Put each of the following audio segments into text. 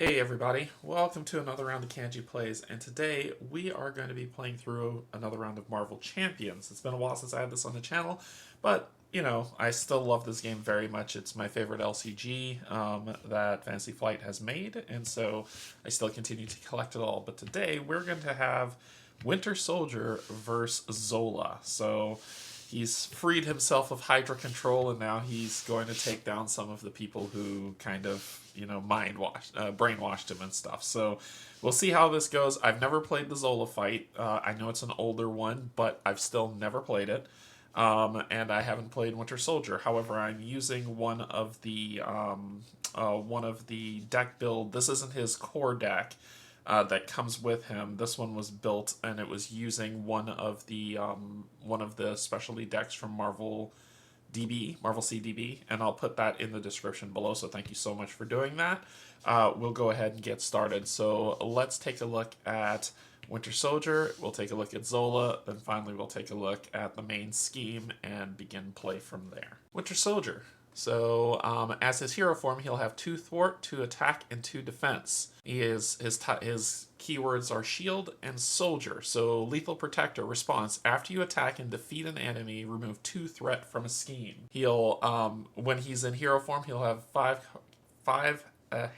Hey everybody, welcome to another round of Canje Plays, and today we are going to be playing through another round of Marvel Champions. It's been a while since I had this on the channel, but, I still love this game very much. It's my favorite LCG that Fantasy Flight has made, and so I still continue to collect it all. But today we're going to have Winter Soldier versus Zola. So he's freed himself of Hydra control, and now he's going to take down some of the people who kind of, brainwashed him and stuff. So we'll see how this goes. I've never played the Zola fight. I know it's an older one, but I've still never played it. And I haven't played Winter Soldier. However, I'm using one of the deck build. This isn't his core deck. That comes with him. This one was built, and it was using one of the specialty decks from Marvel CDB, and I'll put that in the description below. So thank you so much for doing that. We'll go ahead and get started. So let's take a look at Winter Soldier. We'll take a look at Zola. Then finally, we'll take a look at the main scheme and begin play from there. Winter Soldier. So, as his hero form, he'll have 2 thwart, 2 attack, and 2 defense. His keywords are shield and soldier. So, lethal protector response: after you attack and defeat an enemy, remove 2 threat from a scheme. He'll, when he's in hero form, he'll have 5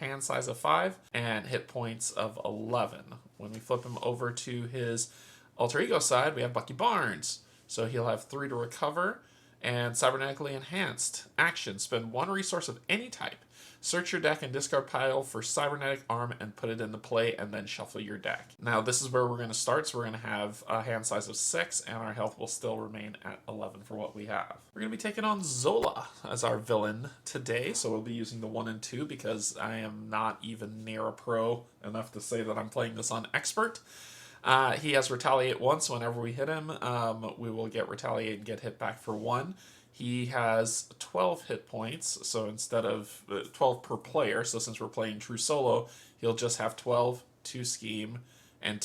hand size of 5 and hit points of 11. When we flip him over to his alter ego side, we have Bucky Barnes. So he'll have 3 to recover. And cybernetically enhanced action: spend 1 resource of any type. Search your deck and discard pile for cybernetic arm and put it into play, and then shuffle your deck. Now this is where we're going to start. So we're going to have a hand size of 6, and our health will still remain at 11 for what we have. We're going to be taking on Zola as our villain today. So we'll be using the 1 and 2 because I am not even near a pro enough to say that I'm playing this on expert. He has retaliate once. Whenever we hit him, we will get retaliate and get hit back for 1. He has 12 hit points, so instead of 12 per player, so since we're playing true solo, he'll just have 12, 2 scheme, and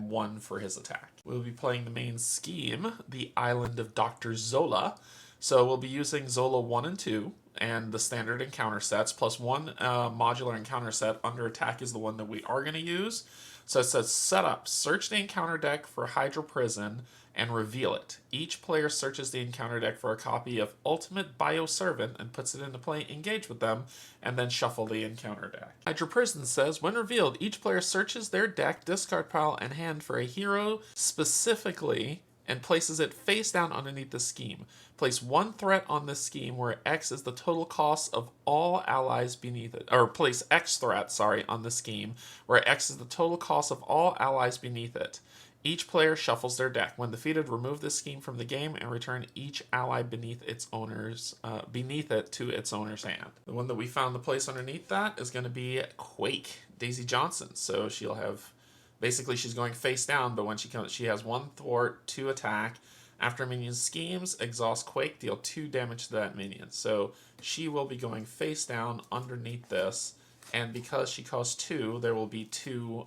1 for his attack. We'll be playing the main scheme, the Island of Dr. Zola. So we'll be using Zola 1 and 2, and the standard encounter sets, plus 1 modular encounter set. Under attack is the one that we are going to use. So it says, setup: search the encounter deck for Hydra Prison and reveal it. Each player searches the encounter deck for a copy of Ultimate Bioservant and puts it into play, engage with them, and then shuffle the encounter deck. Hydra Prison says, when revealed, each player searches their deck, discard pile, and hand for a hero specifically and places it face down underneath the scheme. Place 1 threat on this scheme where X is the total cost of all allies beneath it. Or place X threat, on the scheme where X is the total cost of all allies beneath it. Each player shuffles their deck. When defeated, remove this scheme from the game and return each ally beneath it to its owner's hand. The one that we found the place underneath that is going to be Quake, Daisy Johnson. So she'll have, basically she's going face down, but when she comes, she has 1 thwart, 2 attack. After a minion schemes, exhaust Quake, deal 2 damage to that minion. So she will be going face down underneath this, and because she costs 2, there will be 2,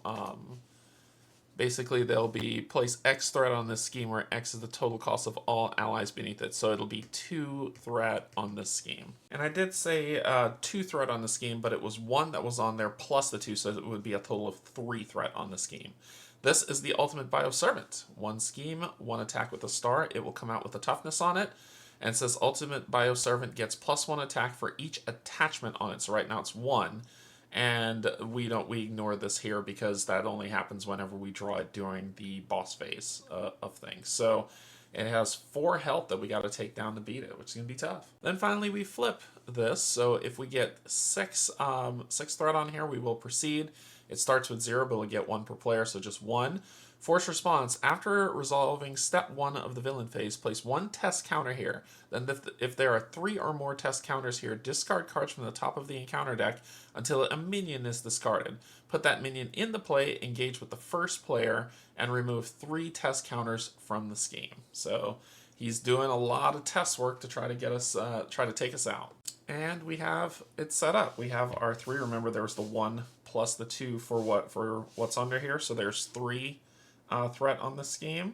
basically they'll be place X threat on this scheme where X is the total cost of all allies beneath it. So it'll be 2 threat on this scheme. And I did say 2 threat on the scheme, but it was 1 that was on there plus the 2, so it would be a total of 3 threat on the scheme. This is the Ultimate Bioservant. 1 scheme, 1 attack with a star. It will come out with a toughness on it. And it says Ultimate Bioservant gets +1 attack for each attachment on it. So right now it's 1. And we ignore this here because that only happens whenever we draw it during the boss phase of things. So it has 4 health that we got to take down to beat it, which is going to be tough. Then finally we flip this. So if we get 6 threat on here, we will proceed. It starts with 0, but we'll get 1 per player, so just 1. Force response: after resolving step 1 of the villain phase, place 1 test counter here. Then if there are 3 or more test counters here, discard cards from the top of the encounter deck until a minion is discarded. Put that minion into play, engage with the first player, and remove 3 test counters from the scheme. So he's doing a lot of test work to try to get us, try to take us out. And we have it set up. We have our 3. Remember, there was the 1 plus the 2 for what's under here. So there's 3 threat on the scheme.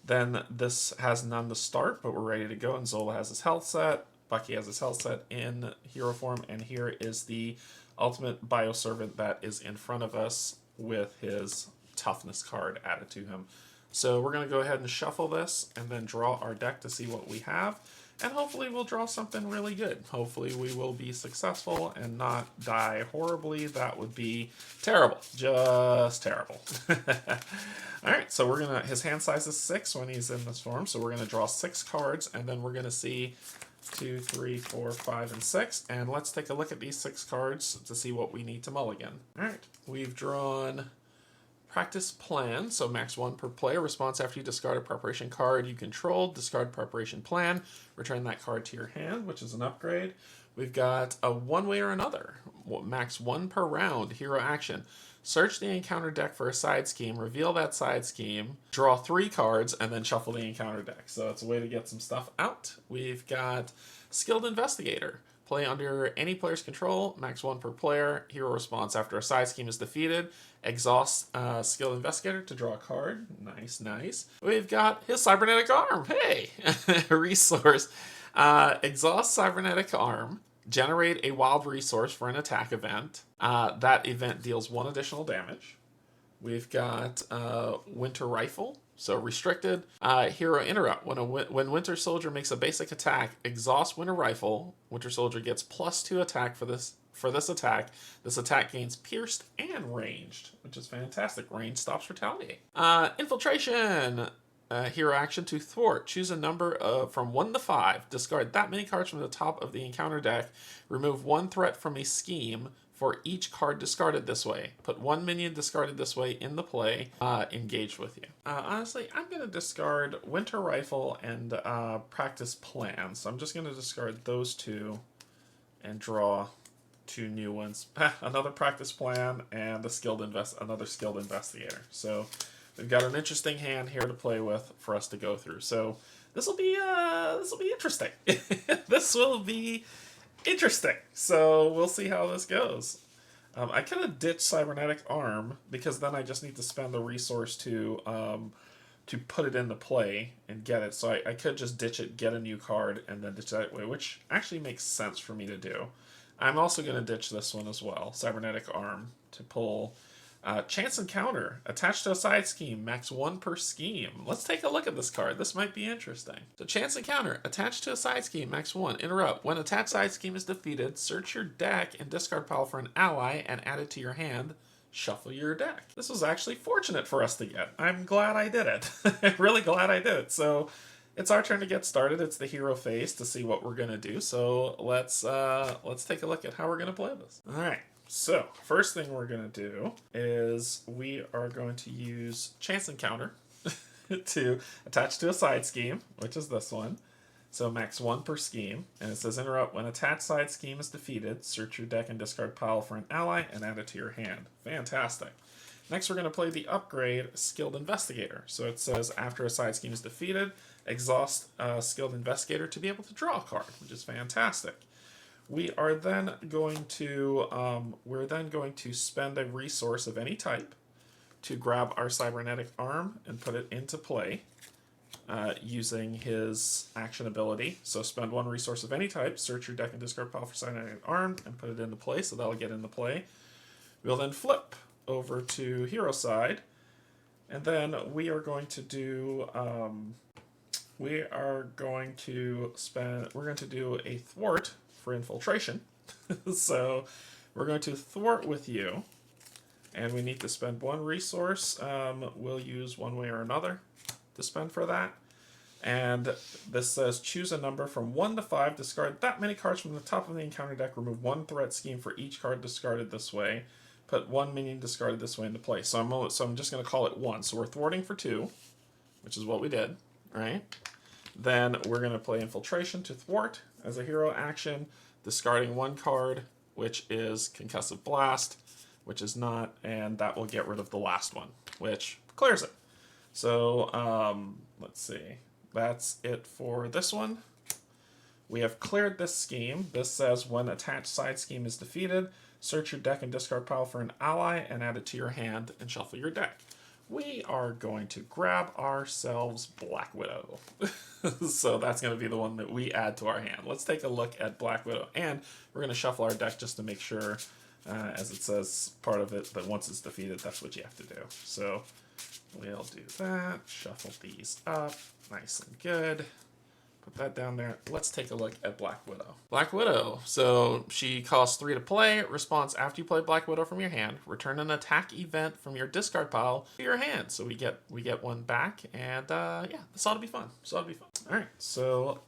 Then this has none to start, but we're ready to go. And Zola has his health set. Bucky has his health set in hero form. And here is the ultimate bioservant that is in front of us with his toughness card added to him. So we're going to go ahead and shuffle this and then draw our deck to see what we have. And hopefully we'll draw something really good. Hopefully we will be successful and not die horribly. That would be terrible. Just terrible. Alright, so we're going to... His hand size is 6 when he's in this form. So we're going to draw 6 cards. And then we're going to see 2, 3, 4, 5, and 6. And let's take a look at these 6 cards to see what we need to mulligan. Alright, we've drawn... Practice plan, so max 1 per player. Response after you discard a preparation card you controlled. Discard preparation plan. Return that card to your hand, which is an upgrade. We've got a one way or another. Max 1 per round. Hero action. Search the encounter deck for a side scheme. Reveal that side scheme. Draw 3 cards, and then shuffle the encounter deck. So it's a way to get some stuff out. We've got Skilled Investigator. Play under any player's control, max 1 per player. Hero response after a side scheme is defeated. Exhaust Skilled Investigator to draw a card. Nice, nice. We've got his Cybernetic Arm. Hey! Resource. Exhaust Cybernetic Arm. Generate a wild resource for an attack event. That event deals 1 additional damage. We've got Winter Rifle. So restricted. Hero interrupt. When Winter Soldier makes a basic attack, exhaust Winter Rifle. Winter Soldier gets +2 attack for this attack. This attack gains pierced and ranged, which is fantastic. Range stops retaliate. Infiltration. Hero action to thwart. Choose a number from 1 to 5. Discard that many cards from the top of the encounter deck. Remove 1 threat from a scheme for each card discarded this way. Put 1 minion discarded this way in the play, engaged with you. Honestly, I'm going to discard Winter Rifle and Practice Plan. So I'm just going to discard those 2 and draw 2 new ones. Another Practice Plan and another Skilled Investigator. So we've got an interesting hand here to play with for us to go through. So this will be interesting. This will be interesting. So we'll see how this goes. I could have ditched Cybernetic Arm because then I just need to spend the resource to put it into play and get it. So I could just ditch it, get a new card, and then ditch that way, which actually makes sense for me to do. I'm also going to ditch this one as well, Cybernetic Arm, to pull Chance Encounter. Attached to a side scheme, max 1 per scheme. Let's take a look at this card. This might be interesting. So Chance Encounter. Attached to a side scheme, max 1. Interrupt. When attached side scheme is defeated, search your deck and discard pile for an ally and add it to your hand. Shuffle your deck. This was actually fortunate for us to get. I'm glad I did it. I'm really glad I did it. So it's our turn to get started. It's the hero phase to see what we're going to do. So let's take a look at how we're going to play this. All right. So, first thing we're going to do is we are going to use Chance Encounter to attach to a side scheme, which is this one. So max 1 per scheme. And it says interrupt. When attached side scheme is defeated, search your deck and discard pile for an ally and add it to your hand. Fantastic. Next we're going to play the upgrade Skilled Investigator. So it says after a side scheme is defeated, exhaust Skilled Investigator to be able to draw a card, which is fantastic. We are then going to spend a resource of any type to grab our Cybernetic Arm and put it into play using his action ability. So spend 1 resource of any type, search your deck and discard pile for Cybernetic Arm, and put it into play, so that'll get into play. We'll then flip over to hero side, and then we are going to do we're going to do a thwart for infiltration. So we're going to thwart with you, and we need to spend 1 resource. We'll use one way or another to spend for that. And this says choose a number from 1 to 5, discard that many cards from the top of the encounter deck, remove 1 threat scheme for each card discarded this way, put 1 minion discarded this way into play. So I'm just going to call it 1. So we're thwarting for 2, which is what we did, right? Then we're going to play Infiltration to thwart as a hero action, discarding 1 card, which is Concussive Blast, which is not, and that will get rid of the last one, which clears it. So let's see. That's it for this one. We have cleared this scheme. This says when attached side scheme is defeated, search your deck and discard pile for an ally and add it to your hand and shuffle your deck. We are going to grab ourselves Black Widow. So that's going to be the one that we add to our hand. Let's take a look at Black Widow. And we're going to shuffle our deck just to make sure as it says part of it, that once it's defeated, that's what you have to do. So we'll do that, shuffle these up, nice and good. Put that down there. Let's take a look at Black Widow. Black Widow. So she costs 3 to play. Response after you play Black Widow from your hand. Return an attack event from your discard pile to your hand. So we get one back, and yeah, this ought to be fun. All right, so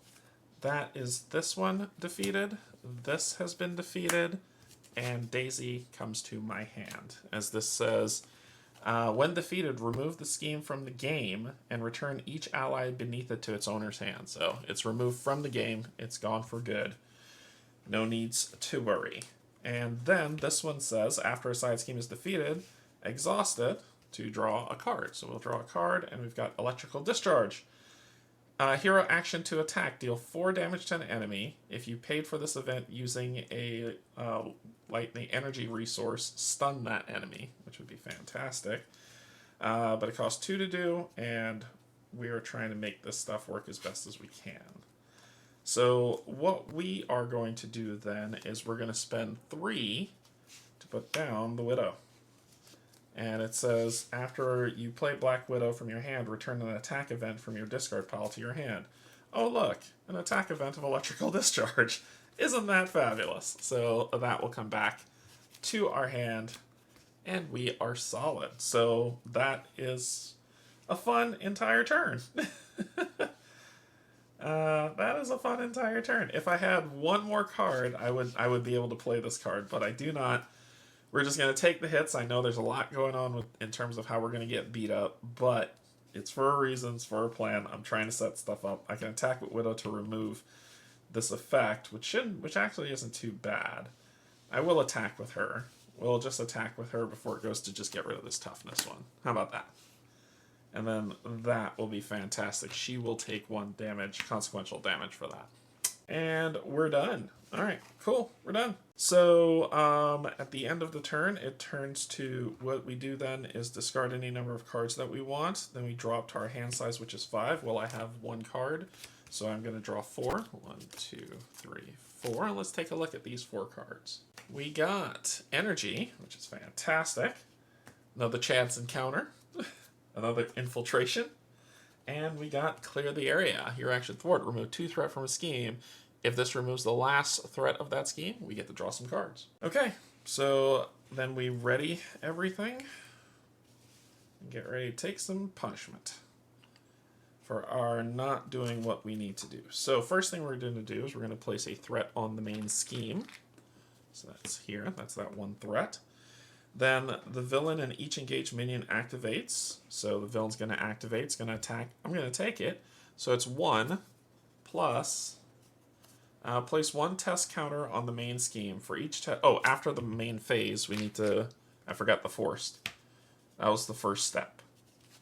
that is this one defeated. This has been defeated, and Daisy comes to my hand. As this says, when defeated, remove the scheme from the game and return each ally beneath it to its owner's hand. So it's removed from the game. It's gone for good. No needs to worry. And then this one says, after a side scheme is defeated, exhaust it to draw a card. So we'll draw a card, and we've got Electrical Discharge. Hero action to attack. Deal 4 damage to an enemy. If you paid for this event using a lightning energy resource, stun that enemy, which would be fantastic. But it costs 2 to do, and we are trying to make this stuff work as best as we can. So what we are going to do then is we're going to spend 3 to put down the Widow. And it says, after you play Black Widow from your hand, return an attack event from your discard pile to your hand. Oh look, an attack event of Electrical Discharge. Isn't that fabulous? So that will come back to our hand, and we are solid. So that is a fun entire turn. That is a fun entire turn. If I had one more card, I would be able to play this card, but I do not. We're just going to take the hits. I know there's a lot going on in terms of how we're going to get beat up, but it's for a reason, it's for a plan. I'm trying to set stuff up. I can attack with Widow to remove this effect, which actually isn't too bad. I will attack with her. We'll just attack with her before it goes to just get rid of this toughness one. How about that? And then that will be fantastic. She will take 1 damage, consequential damage for that. And we're done. All right, cool, we're done. So at the end of the turn, it turns to what we do then is discard any number of cards that we want. Then we drop to our hand size, which is 5. Well, I have 1 card, so I'm going to draw 4. 1, 2, 3, 4. And let's take a look at these 4 cards. We got Energy, which is fantastic. Another Chance Encounter. Another Infiltration. And we got Clear the Area. Your action thwart. Remove 2 threat from a scheme. If this removes the last threat of that scheme, we get to draw some cards. Okay, so then we ready everything and get ready to take some punishment for our not doing what we need to do. So first thing we're going to do is we're going to place a threat on the main scheme. So that's here. That's that 1 threat. Then the villain and each engaged minion activates. So the villain's going to activate. It's going to attack. I'm going to take it. So it's 1 plus... place 1 test counter on the main scheme for each test. Oh, after the main phase, we need to... I forgot the forced. That was the first step.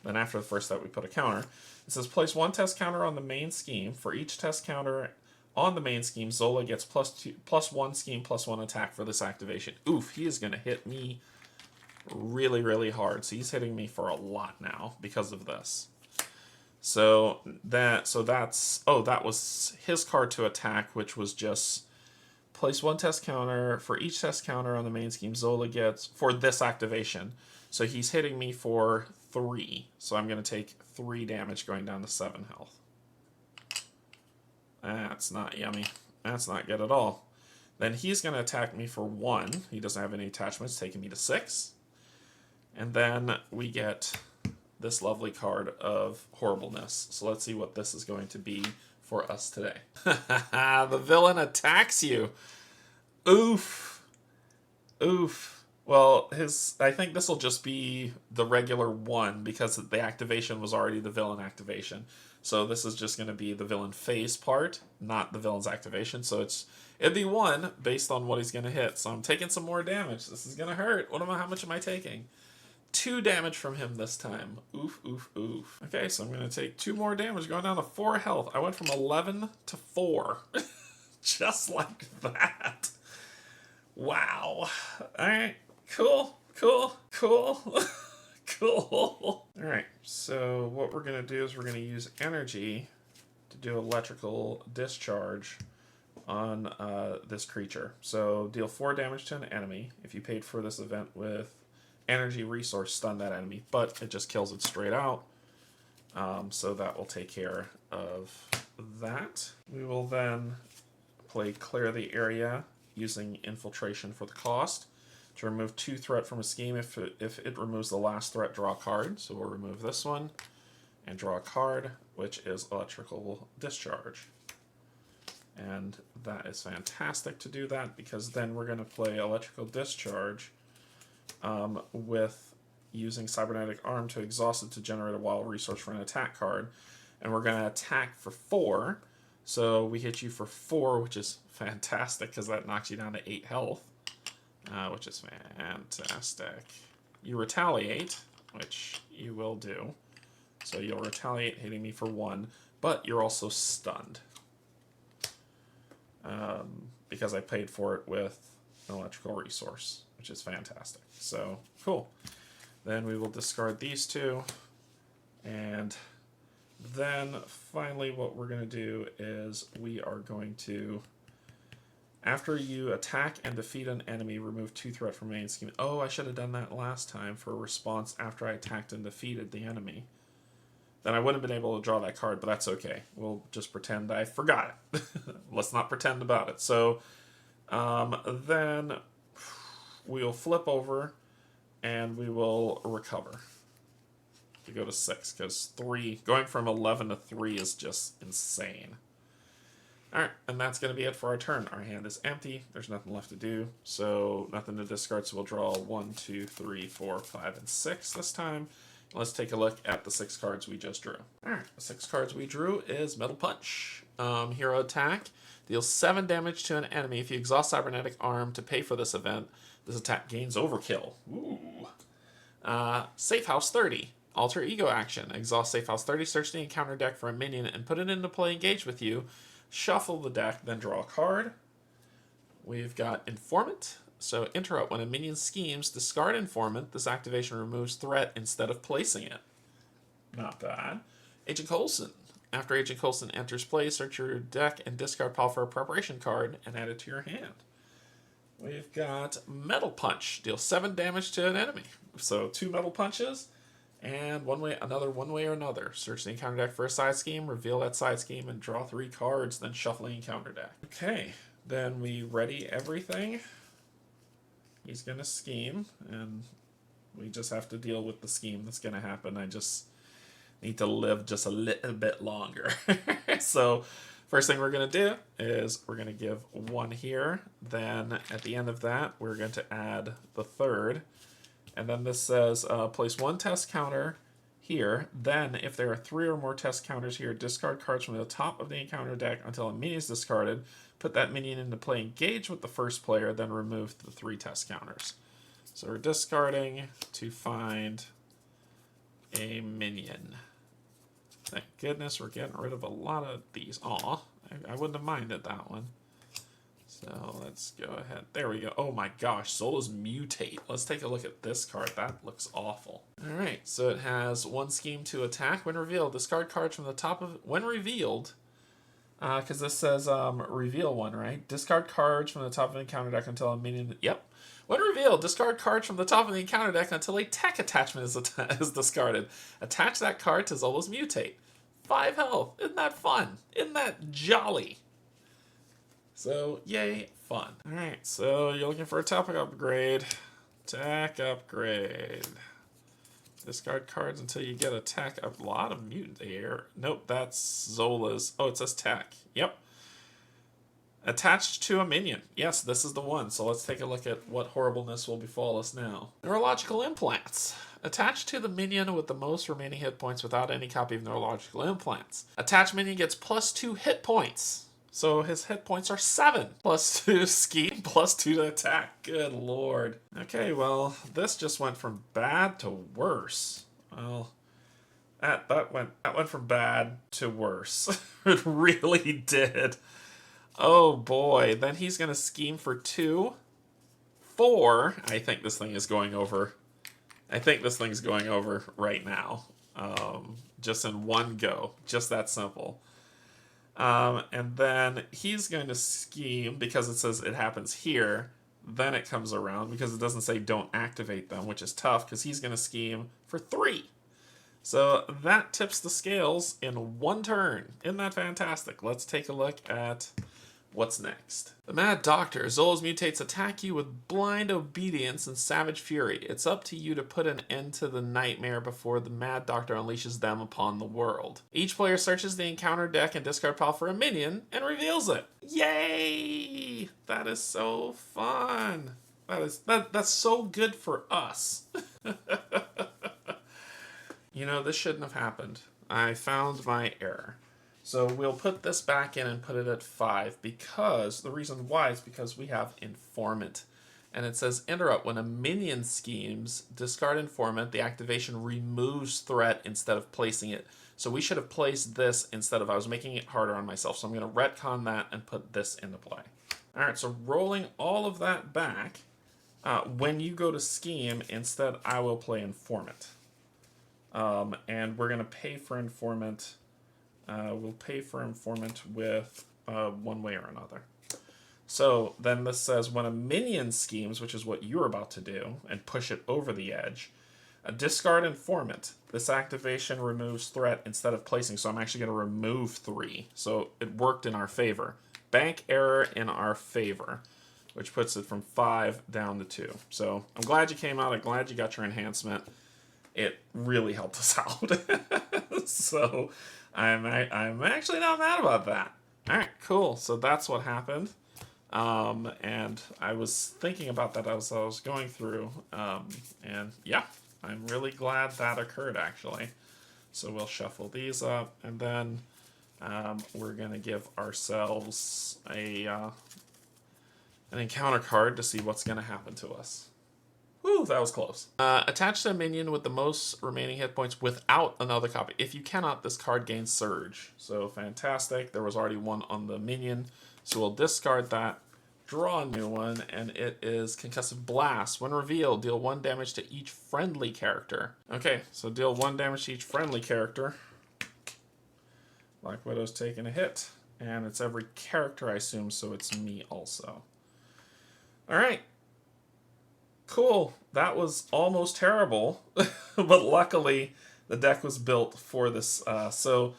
Then after the first step, we put a counter. It says place 1 test counter on the main scheme. For each test counter on the main scheme, Zola gets +1 scheme +1 attack for this activation. Oof, he is going to hit me really, really hard. So he's hitting me for a lot now because of this. So that was his card to attack, which was just place 1 test counter. For each test counter on the main scheme, Zola gets for this activation. So he's hitting me for 3. So I'm going to take 3 damage going down to 7 health. That's not yummy. That's not good at all. Then he's going to attack me for 1. He doesn't have any attachments, taking me to 6. And then we get this lovely card of horribleness. So let's see what this is going to be for us today. The villain attacks you. Oof. Oof. Well, I think this will just be the regular 1 because the activation was already the villain activation. So this is just going to be the villain phase part, not the villain's activation. So it'd be 1 based on what he's going to hit. So I'm taking some more damage. This is going to hurt. How much am I taking? 2 damage from him this time. Oof, oof, oof. Okay, so I'm going to take 2 more damage, going down to 4 health. I went from 11 to 4. Just like that. Wow. Alright, cool, cool, cool, cool. Alright, so what we're going to do is we're going to use energy to do electrical discharge on this creature. So deal 4 damage to an enemy. If you paid for this event with energy resource, stun that enemy, but it just kills it straight out. So that will take care of that. We will then play Clear the Area using Infiltration for the cost. To remove 2 threat from a scheme, if it removes the last threat, draw a card. So we'll remove this one and draw a card, which is Electrical Discharge. And that is fantastic to do that, because then we're going to play Electrical Discharge with using Cybernetic Arm to exhaust it to generate a wild resource for an attack card. And we're going to attack for 4. So we hit you for 4, which is fantastic because that knocks you down to 8 health, which is fantastic. You retaliate, which you will do. So you'll retaliate hitting me for 1, but you're also stunned. Because I paid for it with an electrical resource, which is fantastic. So, cool. Then we will discard these 2. And then, finally, what we're going to do is we are going to, after you attack and defeat an enemy, remove 2 threat from main scheme. Oh, I should have done that last time for a response after I attacked and defeated the enemy. Then I wouldn't have been able to draw that card, but that's okay. We'll just pretend I forgot it. Let's not pretend about it. So then we'll flip over and we will recover to go to 6, because 3, going from 11 to 3 is just insane. Alright, and that's going to be it for our turn. Our hand is empty. There's nothing left to do, so nothing to discard, so we'll draw 1, 2, 3, 4, 5, and 6 this time. Let's take a look at the 6 cards we just drew. Alright, the 6 cards we drew is Metal Punch. Hero attack. Deals 7 damage to an enemy. If you exhaust Cybernetic Arm to pay for this event, this attack gains Overkill. Ooh. Safe House 30. Alter Ego action. Exhaust Safe House 30, search the encounter deck for a minion and put it into play engaged with you. Shuffle the deck, then draw a card. We've got Informant. So interrupt. When a minion schemes, discard Informant. This activation removes threat instead of placing it. Not bad. Agent Coulson. After Agent Coulson enters play, search your deck and discard pile for a preparation card and add it to your hand. We've got Metal Punch. Deal 7 damage to an enemy. So 2 Metal Punches and another one way or another. Search the encounter deck for a side scheme, reveal that side scheme, and draw 3 cards, then shuffle the encounter deck. Okay, then we ready everything. He's going to scheme, and we just have to deal with the scheme that's going to happen. I just need to live just a little bit longer. So, first thing we're going to do is we're going to give 1 here. Then, at the end of that, we're going to add the 3rd. And then this says, place 1 test counter here. Then, if there are 3 or more test counters here, discard cards from the top of the encounter deck until a minion is discarded. Put that minion into play, engage with the first player, then remove the 3 test counters. So we're discarding to find a minion. Thank goodness we're getting rid of a lot of these. Aw, I wouldn't have minded that one. So let's go ahead. There we go. Oh my gosh, Zola's Mutate. Let's take a look at this card. That looks awful. Alright, so it has 1 scheme to attack. When revealed, discard cards from the top of... When revealed... because this says reveal 1, right? Discard cards from the top of the encounter deck until a minion... Yep. When revealed, discard cards from the top of the encounter deck until a tech attachment is discarded. Attach that card to Zola's Mutate. 5 health. Isn't that fun? Isn't that jolly? So, yay, fun. Alright, so you're looking for a topic upgrade. Attack upgrade. Discard cards until you get attack. A lot of mutant here. Nope, that's Zola's. Oh, it says tech. Yep. Attached to a minion. Yes, this is the one. So let's take a look at what horribleness will befall us now. Neurological implants. Attached to the minion with the most remaining hit points without any copy of neurological implants. Attached minion gets +2 hit points. So his hit points are 7. +2 scheme, +2 to attack. Good lord. Okay, well, this just went from bad to worse. Well, that went from bad to worse. It really did. Oh boy. Then he's gonna scheme for 2. 4. I think this thing is going over. I think this thing's going over right now. Just in one go. Just that simple. And then he's going to scheme, because it says it happens here, then it comes around, because it doesn't say don't activate them, which is tough, because he's going to scheme for 3. So that tips the scales in 1 turn. Isn't that fantastic? Let's take a look at what's next. The Mad Doctor. Zola's mutates attack you with blind obedience and savage fury. It's up to you to put an end to the nightmare before the Mad Doctor unleashes them upon the world. Each player searches the encounter deck and discard pile for a minion and reveals it. Yay! That is so fun. That's so good for us. You know, this shouldn't have happened. I found my error. So we'll put this back in and put it at 5, because the reason why is because we have Informant. And it says interrupt. When a minion schemes, discard Informant. The activation removes threat instead of placing it. So we should have placed this instead of, I was making it harder on myself. So I'm going to retcon that and put this into play. All right, so rolling all of that back, when you go to scheme, instead I will play Informant. And we're going to pay for Informant. We'll pay for Informant with one way or another. So then this says when a minion schemes, which is what you're about to do, and push it over the edge, discard Informant. This activation removes threat instead of placing, so I'm actually going to remove 3. So it worked in our favor. Bank error in our favor, which puts it from 5 down to 2. So I'm glad you came out. I'm glad you got your enhancement. It really helped us out. So I'm actually not mad about that. All right, cool. So that's what happened. And I was thinking about that as I was going through. And yeah, I'm really glad that occurred, actually. So we'll shuffle these up, and then we're going to give ourselves an encounter card to see what's going to happen to us. Whew, that was close. Attach to a minion with the most remaining hit points without another copy. If you cannot, this card gains Surge. So fantastic. There was already one on the minion. So we'll discard that, draw a new one, and it is Concussive Blast. When revealed, deal 1 damage to each friendly character. Okay, so deal 1 damage to each friendly character. Black Widow's taking a hit. And it's every character, I assume, so it's me also. Alright. Cool. That was almost terrible, but luckily the deck was built for this. So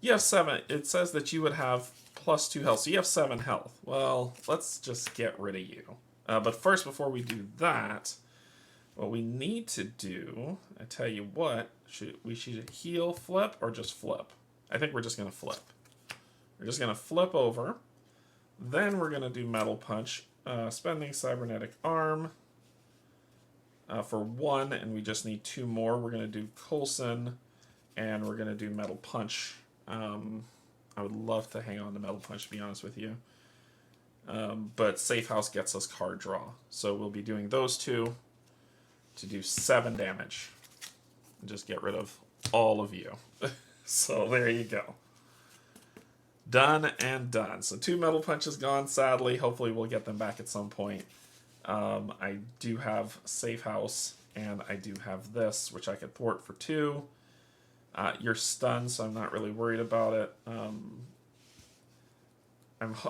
you have 7. It says that you would have +2 health, so you have 7 health. Well, let's just get rid of you. But first, before we do that, what we need to do, I tell you what, we should heal, flip, or just flip? I think we're just going to flip. We're just going to flip over. Then we're going to do Metal Punch, spending Cybernetic Arm. For 1, and we just need 2 more. We're going to do Coulson, and we're going to do Metal Punch. I would love to hang on to Metal Punch, to be honest with you. But Safe House gets us card draw. So we'll be doing those 2 to do 7 damage. And just get rid of all of you. So there you go. Done and done. So 2 Metal Punches gone, sadly. Hopefully we'll get them back at some point. I do have Safe House, and I do have this, which I could thwart for 2. You're stunned, so I'm not really worried about it. I'm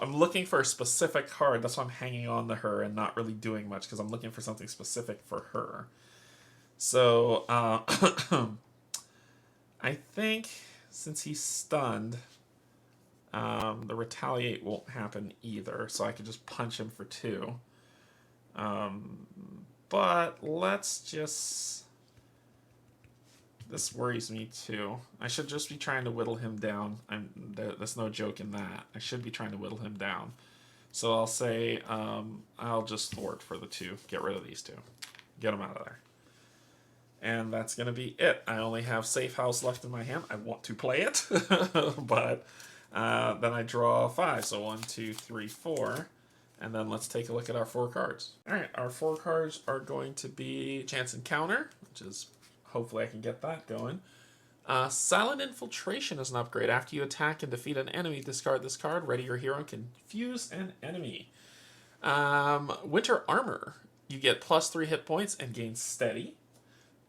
looking for a specific card. That's why I'm hanging on to her and not really doing much, because I'm looking for something specific for her. So, I think since he's stunned, the retaliate won't happen either, so I could just punch him for 2. But let's just... This worries me too. I should just be trying to whittle him down. There's no joke in that. I should be trying to whittle him down. So I'll say, I'll just thwart for the 2. Get rid of these 2. Get them out of there. And that's going to be it. I only have Safe House left in my hand. I want to play it. But then I draw 5. So 1, 2, 3, 4. And then let's take a look at our 4 cards. Alright, our 4 cards are going to be Chance Encounter, which is, hopefully I can get that going. Silent Infiltration is an upgrade. After you attack and defeat an enemy, discard this card. Ready your hero and confuse an enemy. Winter Armor. You get +3 hit points and gain Steady.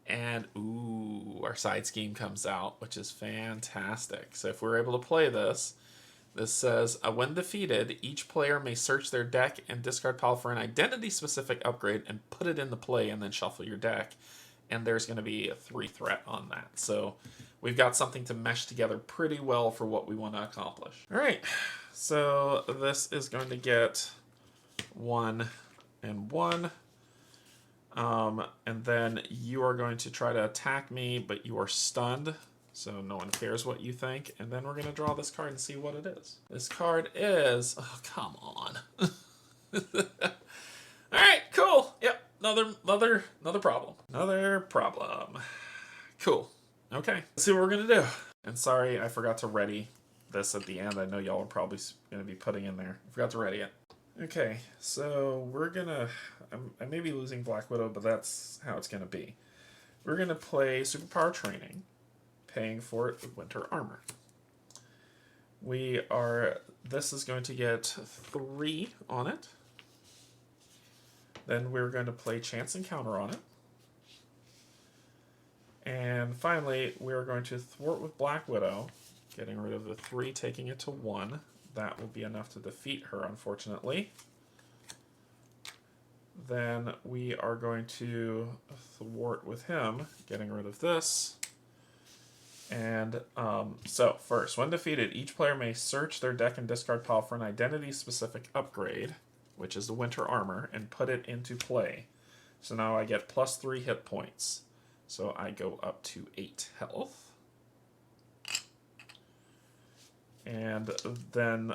And, ooh, our side scheme comes out, which is fantastic. So if we're able to play this, This says, when defeated, each player may search their deck and discard pile for an identity-specific upgrade and put it into play and then shuffle your deck. And there's going to be a 3 threat on that. So we've got something to mesh together pretty well for what we want to accomplish. All right, so this is going to get 1 and 1. And then you are going to try to attack me, but you are stunned. So no one cares what you think. And then we're going to draw this card and see what it is. This card is... Oh, come on. All right, cool. Yep, another problem. Another problem. Cool. Okay, let's see what we're going to do. And sorry, I forgot to ready this at the end. I know y'all are probably going to be putting in there. I forgot to ready it. Okay, so we're going to... I may be losing Black Widow, but that's how it's going to be. We're going to play Superpower Training, paying for it with Winter Armor. This is going to get 3 on it. Then we're going to play Chance Encounter on it. And finally, we're going to thwart with Black Widow, getting rid of the 3, taking it to 1. That will be enough to defeat her, unfortunately. Then we are going to thwart with him, getting rid of this. And so first, when defeated, each player may search their deck and discard pile for an identity-specific upgrade, which is the Winter Armor, and put it into play. So now I get plus 3 hit points. So I go up to 8 health. And then,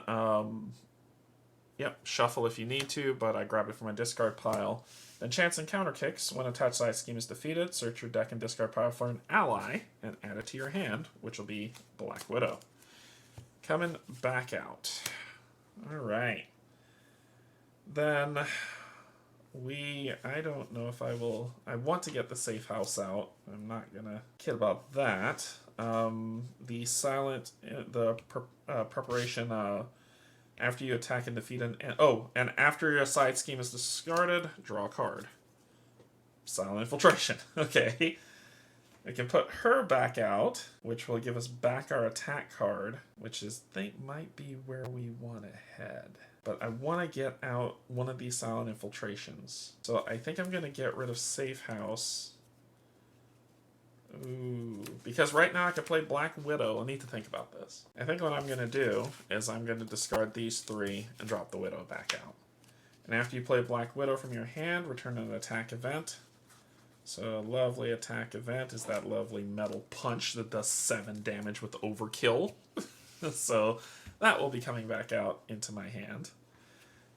shuffle if you need to, but I grab it from my discard pile. Then Chance Encounter kicks. When attached side scheme is defeated, search your deck and discard pile for an ally and add it to your hand, which will be Black Widow. Coming back out. All right. Then I don't know if I want to get the safe house out. I'm not going to kid about that. Preparation, after you attack and defeat and after your side scheme is discarded, draw a card. Silent Infiltration. Okay. We can put her back out, which will give us back our attack card, which might be where we want to head. But I want to get out one of these Silent Infiltrations. So I think I'm going to get rid of Safe House. Ooh, because right now I can play Black Widow. I need to think about this. I think what I'm going to do is I'm going to discard these 3 and drop the Widow back out. And after you play Black Widow from your hand, return an attack event. So a lovely attack event is that lovely metal punch that does 7 damage with overkill. So that will be coming back out into my hand.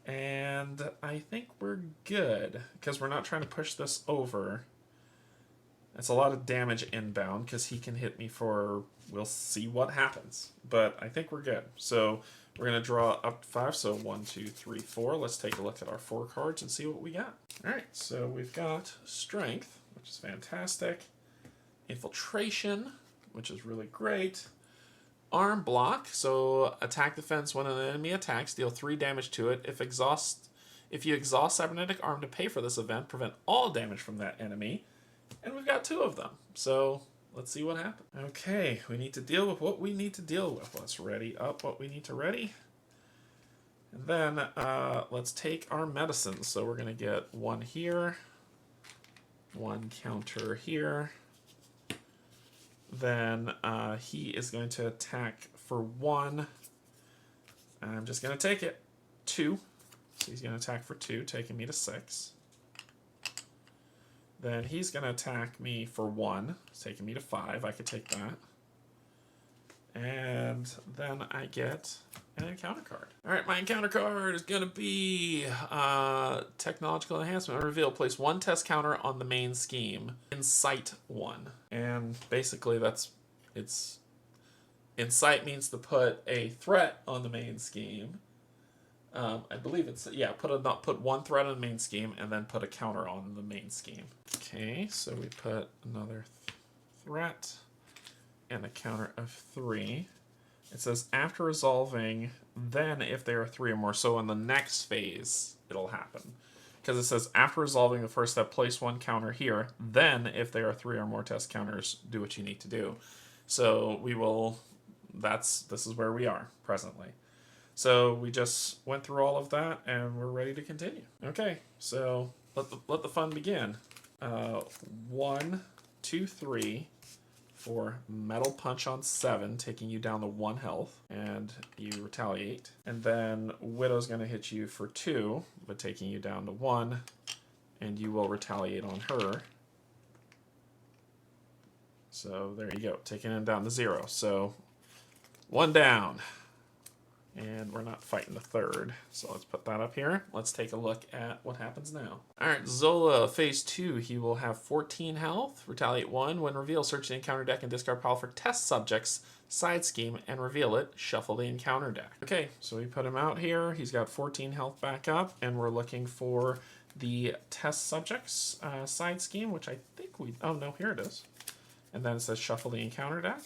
And I think we're good, because we're not trying to push this over. That's a lot of damage inbound, because he can hit me we'll see what happens. But I think we're good. So we're going to draw up to 5. So 1, 2, 3, 4. Let's take a look at our 4 cards and see what we got. All right, so we've got Strength, which is fantastic. Infiltration, which is really great. Arm Block, so attack defense when an enemy attacks, deal 3 damage to it. If you exhaust Cybernetic Arm to pay for this event, prevent all damage from that enemy. And we've got 2 of them. So let's see what happens. Okay, we need to deal with what we need to deal with. Let's ready up what we need to ready. And then let's take our medicines. So we're going to get 1 here, 1 counter here. Then he is going to attack for 1. I'm just going to take it. 2. So he's going to attack for 2, taking me to 6. Then he's going to attack me for 1, taking me to 5. I could take that. And then I get an encounter card. All right, my encounter card is going to be Technological Enhancement. Reveal. Place 1 test counter on the main scheme. Incite 1. And basically Incite means to put a threat on the main scheme. I believe put 1 threat on the main scheme and then put a counter on the main scheme. Okay, so we put another threat and a counter of 3. It says after resolving, then if there are 3 or more. So in the next phase, it'll happen. Because it says after resolving the first step, place 1 counter here. Then if there are 3 or more test counters, do what you need to do. So we will. This is where we are presently. So we just went through all of that, and we're ready to continue. Okay, so let the fun begin. 1, 2, 3 for Metal Punch on 7, taking you down to 1 health, and you retaliate. And then Widow's going to hit you for 2, but taking you down to 1, and you will retaliate on her. So there you go, taking him down to 0. So 1 down. And we're not fighting the 3rd, so let's put that up here. Let's take a look at what happens now. Alright, Zola, phase 2. He will have 14 health, retaliate 1. When revealed, search the encounter deck and discard pile for test subjects, side scheme, and reveal it. Shuffle the encounter deck. Okay, so we put him out here. He's got 14 health back up, and we're looking for the test subjects side scheme, which I think we... Oh, no, here it is. And then it says shuffle the encounter deck.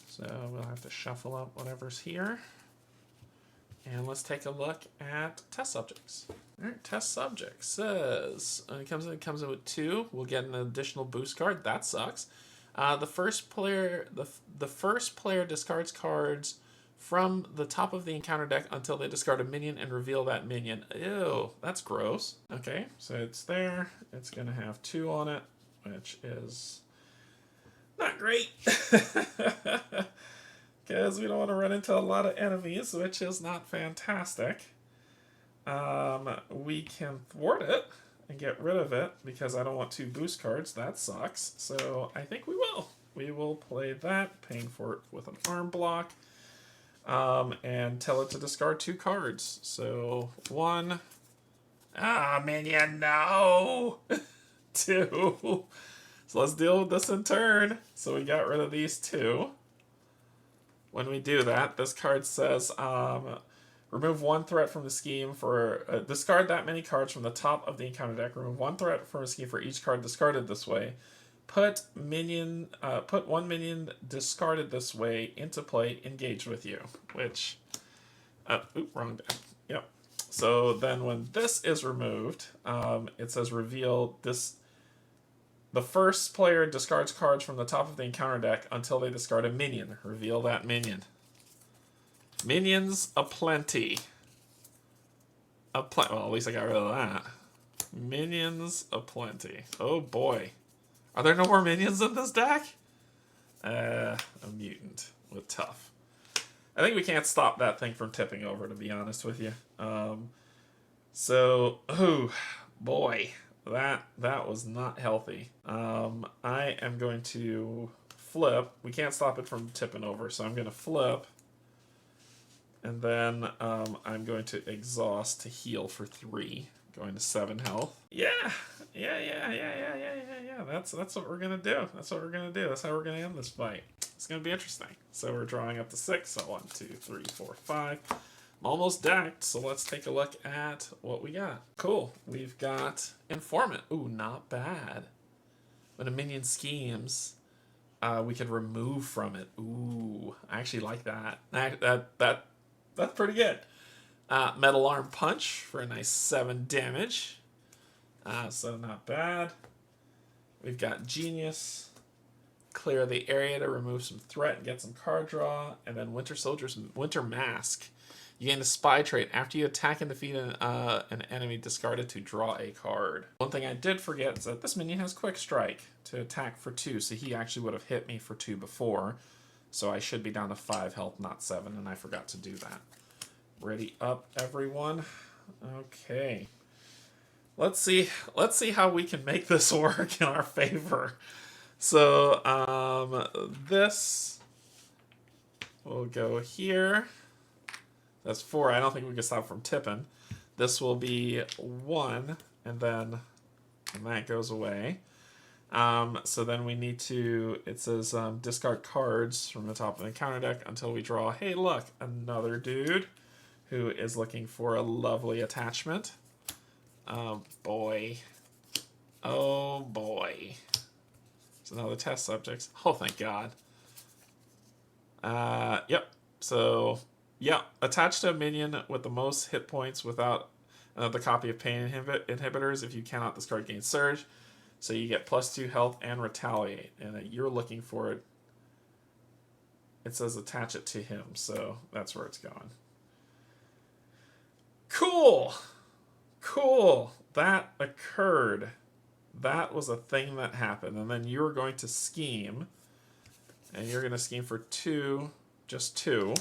So we'll have to shuffle up whatever's here. And let's take a look at test subjects. All right, test subject says it comes in with 2. We'll get an additional boost card. That sucks. The first player discards cards from the top of the encounter deck until they discard a minion and reveal that minion. Ew, that's gross. Okay, so it's there. It's gonna have 2 on it, which is not great. Because we don't want to run into a lot of enemies, which is not fantastic. We can thwart it and get rid of it because I don't want 2 boost cards. That sucks. So I think we will. We will play that, paying for it with an arm block, and tell it to discard 2 cards. So 1. Minion, no! 2. So let's deal with this in turn. So we got rid of these 2. When we do that, this card says, remove 1 threat from the scheme for... discard that many cards from the top of the encounter deck. Remove 1 threat from a scheme for each card discarded this way. Put 1 minion discarded this way into play, engaged with you. Which... wrong deck. Yep. So then when this is removed, it says reveal this... The first player discards cards from the top of the encounter deck until they discard a minion. Reveal that minion. Minions aplenty. Well, at least I got rid of that. Minions aplenty. Oh boy. Are there no more minions in this deck? A mutant with tough. I think we can't stop that thing from tipping over, to be honest with you. Oh boy. That was not healthy. I am going to flip. We can't stop it from tipping over, so I'm going to flip. And then I'm going to exhaust to heal for 3, going to 7 health. Yeah. That's what we're going to do. That's what we're going to do. That's how we're going to end this fight. It's going to be interesting. So we're drawing up to 6. So 1, 2, 3, 4, 5. Almost decked, so let's take a look at what we got. Cool. We've got Informant. Ooh, not bad. When a minion schemes, we could remove from it. Ooh, I actually like that. That's pretty good. Metal Arm Punch for a nice 7 damage. So not bad. We've got Genius. Clear the area to remove some threat and get some card draw. And then Winter Soldier's Winter Mask. You gain a spy trait. After you attack and defeat an enemy, discarded to draw a card. One thing I did forget is that this minion has Quick Strike to attack for 2, so he actually would have hit me for 2 before. So I should be down to 5 health, not 7, and I forgot to do that. Ready up, everyone? Okay. Let's see how we can make this work in our favor. So, this will go here. That's 4. I don't think we can stop from tipping. This will be 1, and then that goes away. So then we need to, it says discard cards from the top of the encounter deck until we draw, hey look, another dude who is looking for a lovely attachment. Oh boy. Oh boy. It's another test subject. Oh, thank God. Yep. So... yeah, attach to a minion with the most hit points without another copy of pain inhibitors. If you cannot discard, gain surge. So you get +2 health and retaliate. And you're looking for it. it says attach it to him, so that's where it's going. Cool! Cool! That occurred. That was a thing that happened. And then you're going to scheme. And you're going to scheme for 2, just 2.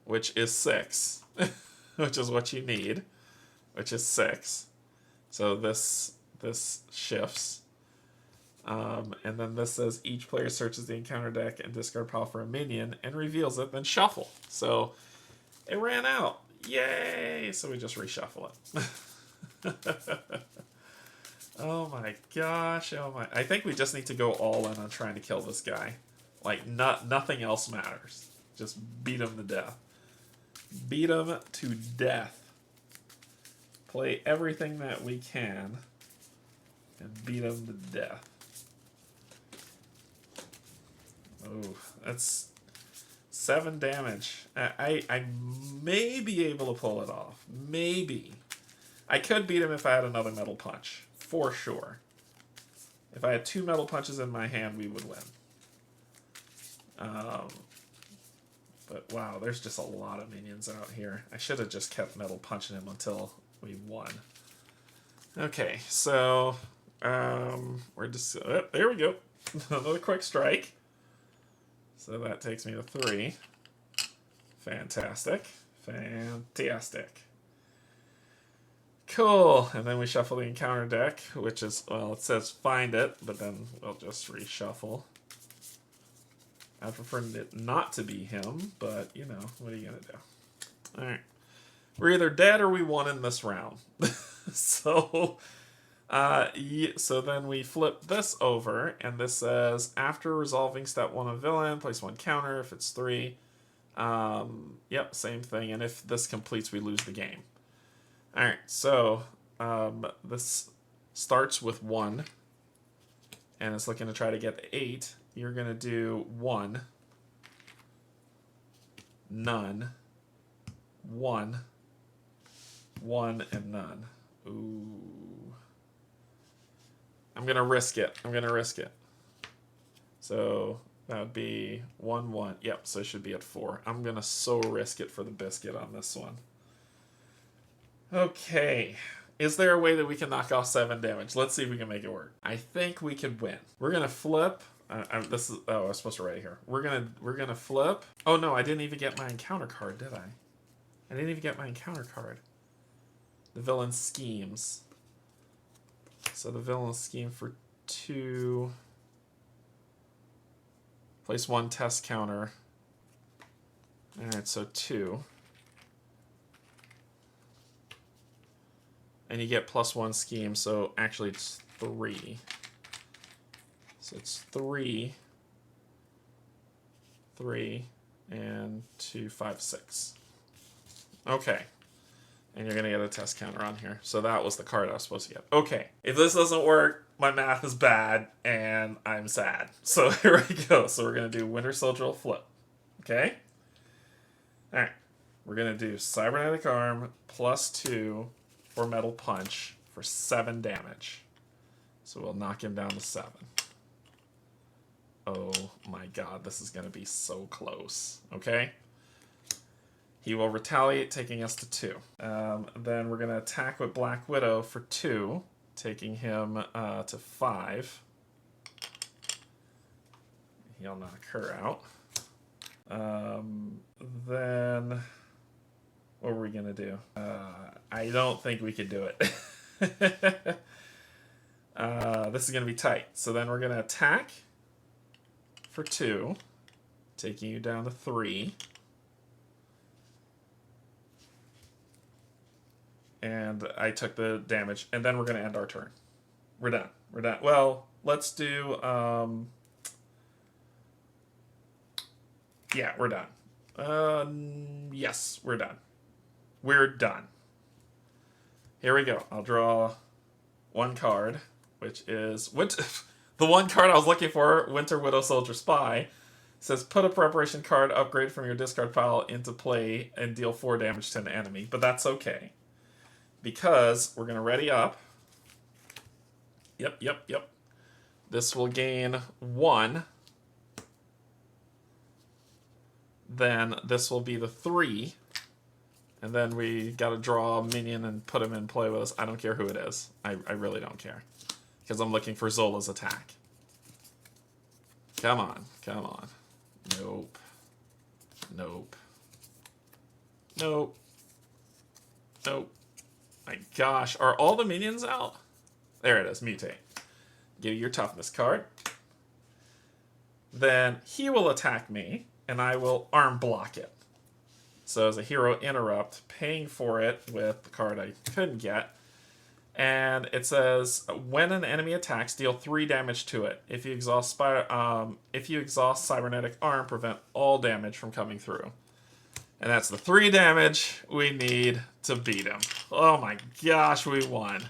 Which is 6. Which is what you need. Which is 6. So this shifts. And then this says each player searches the encounter deck and discard pile for a minion and reveals it, then shuffle. So it ran out. Yay! So we just reshuffle it. Oh my gosh. Oh my. I think we just need to go all in on trying to kill this guy. Like, nothing else matters. Just beat him to death. Beat him to death. Play everything that we can and beat him to death. Oh, that's 7 damage. I may be able to pull it off. Maybe. I could beat him if I had another metal punch. For sure. If I had 2 metal punches in my hand, we would win. But wow, there's just a lot of minions out here. I should have just kept metal punching him until we won. Okay, so we're just there we go. Another quick strike. So that takes me to 3. Fantastic. Fantastic. Cool. And then we shuffle the encounter deck, which is, well, it says find it, but then we'll just reshuffle. I prefer it not to be him, but, you know, what are you going to do? Alright. We're either dead or we won in this round. So then we flip this over, and this says, after resolving step 1 of villain, place 1 counter if it's 3. Yep, same thing. And if this completes, we lose the game. Alright, so this starts with 1, and it's looking to try to get 8. You're going to do 1, none, 1, 1, and none. Ooh. I'm going to risk it. I'm going to risk it. So that would be 1, 1. Yep, so it should be at 4. I'm going to so risk it for the biscuit on this one. Okay. Is there a way that we can knock off 7 damage? Let's see if we can make it work. I think we could win. We're going to flip. I was supposed to write it here. We're gonna flip. Oh no, I didn't even get my encounter card, did I? I didn't even get my encounter card. The villain schemes. So the villain scheme for 2. Place 1 test counter. Alright, so 2. And you get +1 scheme, so actually it's 3. So it's 3, 3, and 2, 5, 6. Okay. And you're going to get a test counter on here. So that was the card I was supposed to get. Okay. If this doesn't work, my math is bad, and I'm sad. So here we go. So we're going to do Winter Soldier flip. Okay? Alright. We're going to do Cybernetic Arm +2 for Metal Punch for 7 damage. So we'll knock him down to 7. Oh my god, this is going to be so close. Okay? He will retaliate, taking us to 2. Then we're going to attack with Black Widow for 2, taking him to 5. He'll knock her out. Then what were we going to do? I don't think we could do it. This is going to be tight. So then we're going to attack for 2, taking you down to 3. And I took the damage. And then we're going to end our turn. We're done. We're done. Well, let's do... yeah, we're done. Yes, we're done. We're done. Here we go. I'll draw 1 card, which is... The 1 card I was looking for, Winter Widow Soldier Spy, says put a preparation card upgrade from your discard pile into play and deal 4 damage to an enemy. But that's okay. Because we're going to ready up. Yep. This will gain 1. then this will be the 3. And then we gotta draw a minion and put him in play with us. I don't care who it is. I really don't care. Because I'm looking for Zola's attack. Come on, come on. Nope. Nope. Nope. Nope. My gosh, are all the minions out? There it is, mutate. Give you your toughness card. Then he will attack me, and I will arm block it. So as a hero interrupt, paying for it with the card I couldn't get. And it says, when an enemy attacks, deal 3 damage to it. If you exhaust cybernetic arm, prevent all damage from coming through. And that's the 3 damage we need to beat him. Oh my gosh, we won.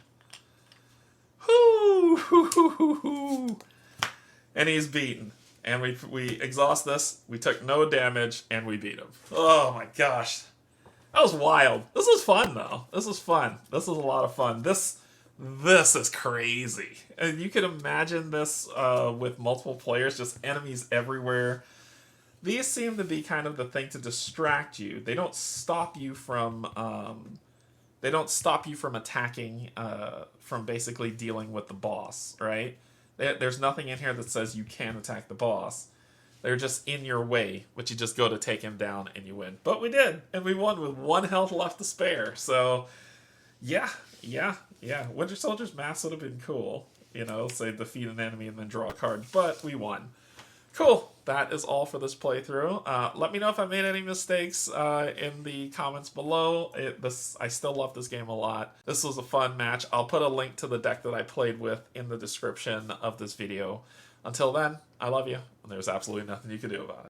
Whoo! And he's beaten. And we exhaust this, we took no damage, and we beat him. Oh my gosh. That was wild. This was fun, though. This was fun. This was a lot of fun. This is crazy. And you can imagine this with multiple players, just enemies everywhere. These seem to be kind of the thing to distract you. They don't stop you from attacking, from basically dealing with the boss, right? There's nothing in here that says you can attack the boss. They're just in your way, but you just go to take him down and you win. But we did, and we won with 1 health left to spare. So, yeah. Winter Soldier's Mask would have been cool. You know, say defeat an enemy and then draw a card. But we won. Cool. That is all for this playthrough. Let me know if I made any mistakes in the comments below. I still love this game a lot. This was a fun match. I'll put a link to the deck that I played with in the description of this video. Until then, I love you, and there's absolutely nothing you can do about it.